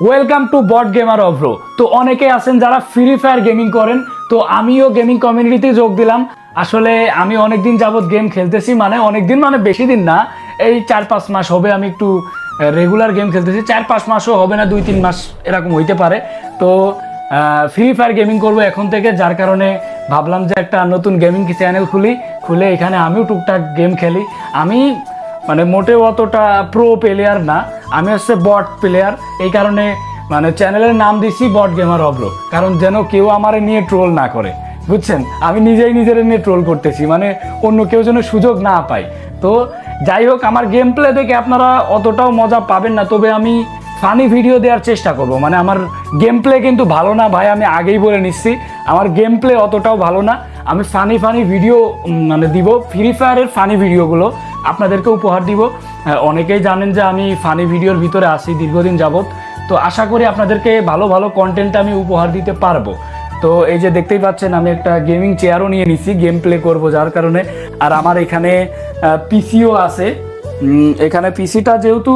Welcome to bot gamer অভ্র। তো অনেকে আছেন যারা ফ্রি ফায়ার গেমিং করেন, তো আমিও গেমিং কমিউনিটিতে যোগ দিলাম। আসলে আমি অনেকদিন যাবত গেম খেলতেছি, মানে অনেকদিন মানে বেশি দিন না, এই 4-5 মাস হবে আমি একটু রেগুলার গেম খেলতেছি। 4-5 মাসও হবে না, 2-3 মাস এরকম হইতে পারে। তো ফ্রি ফায়ার গেমিং করবো এখন থেকে, যার কারণে ভাবলাম যে একটা নতুন গেমিং চ্যানেল খুলে এখানে আমিও টুকটাক গেম খেলি। আমি মানে মোটেও অতটা প্রো প্লেয়ার না, আমি হচ্ছে বট প্লেয়ার। এই কারণে মানে চ্যানেলের নাম দিচ্ছি বট গেমার অভ্র, কারণ যেন কেউ আমার নিয়ে ট্রোল না করে, বুঝছেন? আমি নিজেই নিজের নিয়ে ট্রোল করতেছি, মানে অন্য কেউ যেন সুযোগ না পায়। তো যাই হোক, আমার গেম প্লে দেখে আপনারা অতটাও মজা পাবেন না, তবে আমি ফানি ভিডিও দেওয়ার চেষ্টা করব। মানে আমার গেম প্লে কিন্তু ভালো না ভাই, আমি আগেই বলে নিচ্ছি, আমার গেম প্লে অতটাও ভালো না। আমি ফানি ভিডিও মানে দিব, ফ্রি ফায়ারের ফানি ভিডিওগুলো আপনাদেরকে উপহার দিব। অনেকেই জানেন যে আমি ফানি ভিডিওর ভিতরে আছি দীর্ঘদিন যাবত, তো আশা করি আপনাদেরকে ভালো ভালো কন্টেন্ট আমি উপহার দিতে পারবো। তো এই যে দেখতেই পাচ্ছেন, আমি একটা গেমিং চেয়ারও নিয়ে নিছি গেম প্লে করবো যার কারণে। আর আমার এখানে পিসিও আছে। এখানে পিসিটা যেহেতু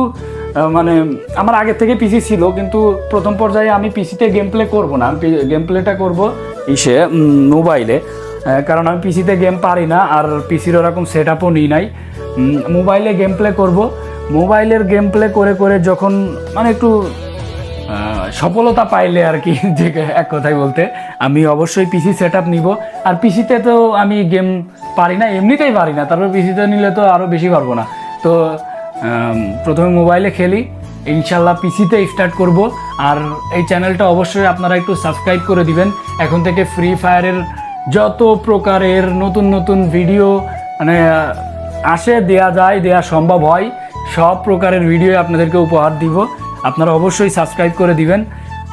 মানে আমার আগে থেকে পিসি ছিল, কিন্তু প্রথম পর্যায়ে আমি পিসিতে গেম প্লে করবো না, গেম প্লেটা করবো মোবাইলে, কারণ আমি পিসিতে গেম পারি না, আর পিসির ওরকম সেট আপও নিই নাই। মোবাইলে গেম প্লে করবো। মোবাইলের গেম প্লে করে করে যখন মানে একটু সফলতা পাইলে আর কি, যে এক কথায় বলতে, আমি অবশ্যই পিসি সেট আপ নিব। আর পিসিতে তো আমি গেম পারি না, এমনিতেই পারি না, তারপর পিসিতে নিলে তো আরও বেশি পারবো না। তো প্রথমে মোবাইলে খেলি, ইনশাল্লাহ পিসিতে স্টার্ট করব। আর এই চ্যানেলটা অবশ্যই আপনারা একটু সাবস্ক্রাইব করে দিবেন। এখন থেকে ফ্রি ফায়ারের যত প্রকারের নতুন নতুন ভিডিও মানে আসে, দেয়া সম্ভব হয়, সব প্রকারের ভিডিও আপনাদেরকে উপহার দিব। আপনারা অবশ্যই সাবস্ক্রাইব করে দিবেন।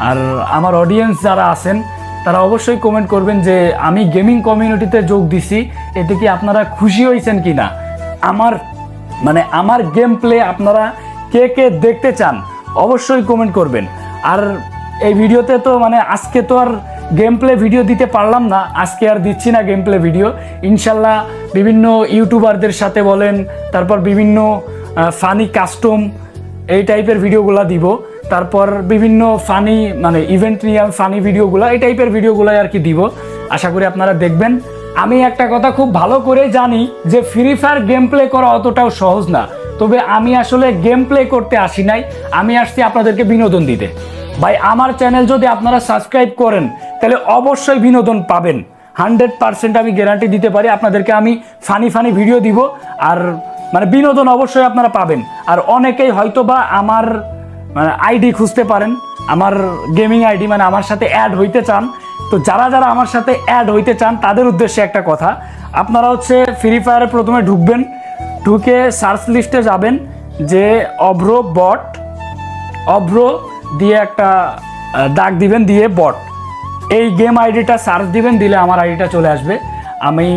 আর আমার অডিয়েন্স যারা আছেন তারা অবশ্যই কমেন্ট করবেন যে আমি গেমিং কমিউনিটিতে যোগ দিছি, এতে কি আপনারা খুশি হয়েছেন কি না। আমার গেম প্লে আপনারা কে কে দেখতে চান অবশ্যই কমেন্ট করবেন। আর এই ভিডিওতে তো মানে আজকে তো আর গেম প্লে ভিডিও দিতে পারলাম না, আজকে আর দিচ্ছি না গেম প্লে ভিডিও। ইনশাল্লাহ বিভিন্ন ইউটিউবারদের সাথে বলেন, তারপর বিভিন্ন ফানি কাস্টম এই টাইপের ভিডিওগুলো দিব, তারপর বিভিন্ন ফানি মানে ইভেন্ট নিয়ে ফানি ভিডিওগুলো, এই টাইপের ভিডিওগুলো আর কি দিব। আশা করি আপনারা দেখবেন। আমি একটা কথা খুব ভালো করে জানি যে ফ্রি ফায়ার গেম প্লে করা অতটাও সহজ না, তবে আমি আসলে গেম প্লে করতে আসি নাই, আমি আসছি আপনাদেরকে বিনোদন দিতে। ভাই, আমার চ্যানেল যদি আপনারা সাবস্ক্রাইব করেন তাহলে অবশ্যই বিনোদন পাবেন, 100% আমি গ্যারান্টি দিতে পারি। আপনাদেরকে আমি ফানি ভিডিও দিব, আর মানে বিনোদন অবশ্যই আপনারা পাবেন। আর অনেকেই হয়তো বা আমার মানে আইডি খুঁজতে পারেন, আমার গেমিং আইডি, মানে আমার সাথে অ্যাড হইতে চান। তো যারা যারা আমার সাথে অ্যাড হইতে চান তাদের উদ্দেশ্যে একটা কথা, আপনারা হচ্ছে ফ্রি ফায়ারে প্রথমে ঢুকবেন, ঢুকে সার্চ লিস্টে যাবেন যে অভ্র দিয়ে একটা দাগ দিবেন, দিয়ে বট, এই গেম আইডিটা সার্চ দিবেন, দিলে আমার আইডিটা চলে আসবে। আমি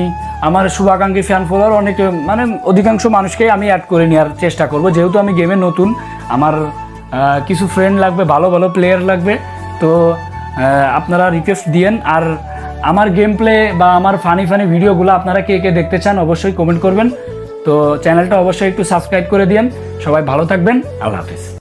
আমার শুভাকাঙ্ক্ষী ফ্যান ফলোয়ার অনেকে মানে অধিকাংশ মানুষকেই আমি অ্যাড করে নেওয়ার চেষ্টা করব, যেহেতু আমি গেমে নতুন, আমার কিছু ফ্রেন্ড লাগবে, ভালো ভালো প্লেয়ার লাগবে। তো আপনারা রিকোয়েস্ট দিয়েন। আর আমার গেম প্লে বা আমার ফানি ভিডিওগুলো আপনারা কে কে দেখতে চান অবশ্যই কমেন্ট করবেন। তো চ্যানেলটা অবশ্যই একটু সাবস্ক্রাইব করে দিয়েন। সবাই ভালো থাকবেন, আল্লাহ হাফেজ।